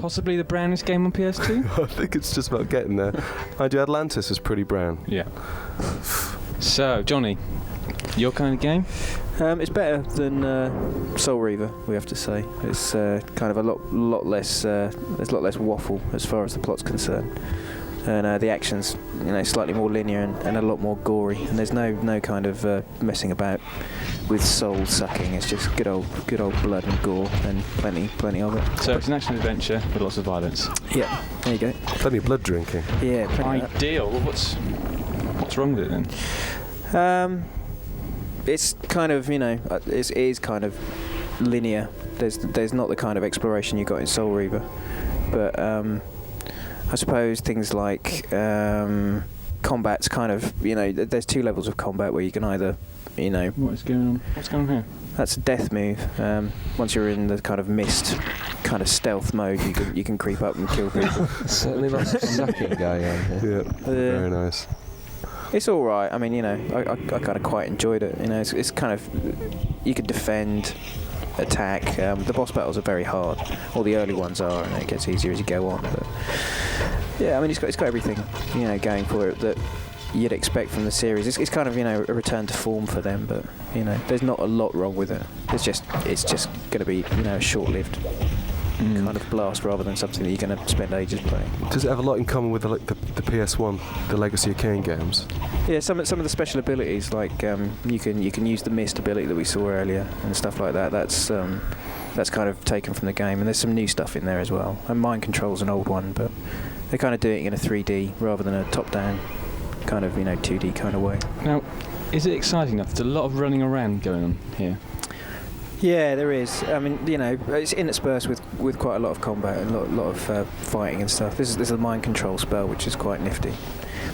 possibly the brownest game on PS2. I think it's just about getting there. Mind you, Atlantis was pretty brown. Yeah. So, Johnny, your kind of game? It's better than Soul Reaver, we have to say. It's kind of a lot less. There's a lot less waffle as far as the plot's concerned, and the action's slightly more linear and a lot more gory. And there's no kind of messing about with soul sucking. It's just good old blood and gore and plenty of it. So it's an action adventure with lots of violence. Yeah, there you go. Plenty of blood drinking. Yeah, plenty of that. Ideal. Well, what's wrong with it then? It's kind of it is kind of linear. There's not the kind of exploration you got in Soul Reaver, but I suppose things like combat's kind of there's two levels of combat where you can either What's going on? What's going on here? That's a death move. Once you're in the kind of mist, kind of stealth mode, you can creep up and kill people. Certainly lots of sucking going on here. Yeah, very nice. It's all right. I mean, I kind of quite enjoyed it. It's kind of, you could defend, attack. The boss battles are very hard. All the early ones are, and it gets easier as you go on. But yeah, I mean, it's got everything going for it that you'd expect from the series. It's kind of a return to form for them, but there's not a lot wrong with it. It's just going to be a short-lived kind of blast rather than something that you're going to spend ages playing. Does it have a lot in common with the PS1, the Legacy of Kain games? Yeah, some of the special abilities, like you can use the mist ability that we saw earlier and stuff like that. That's kind of taken from the game, and there's some new stuff in there as well. And Mind Control's an old one, but they're kind of doing it in a 3D rather than a top-down kind of 2D kind of way. Now, is it exciting enough? There's a lot of running around going on here. Yeah, there is. I mean, it's interspersed with quite a lot of combat and a lot of fighting and stuff. This is a mind control spell, which is quite nifty.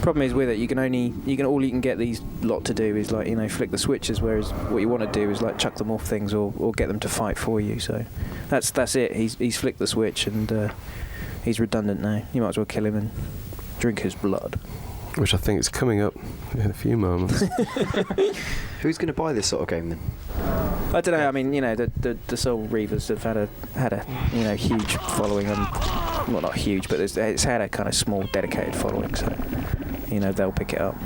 Problem is with it, all you can get these lot to do is flick the switches, whereas what you want to do is chuck them off things or get them to fight for you. So that's it. He's flicked the switch and he's redundant now. You might as well kill him and drink his blood. Which I think is coming up in a few moments. Who's going to buy this sort of game then? I don't know. I mean, the Soul Reavers have had a huge following. Well, not huge, but it's had a kind of small, dedicated following. So, they'll pick it up.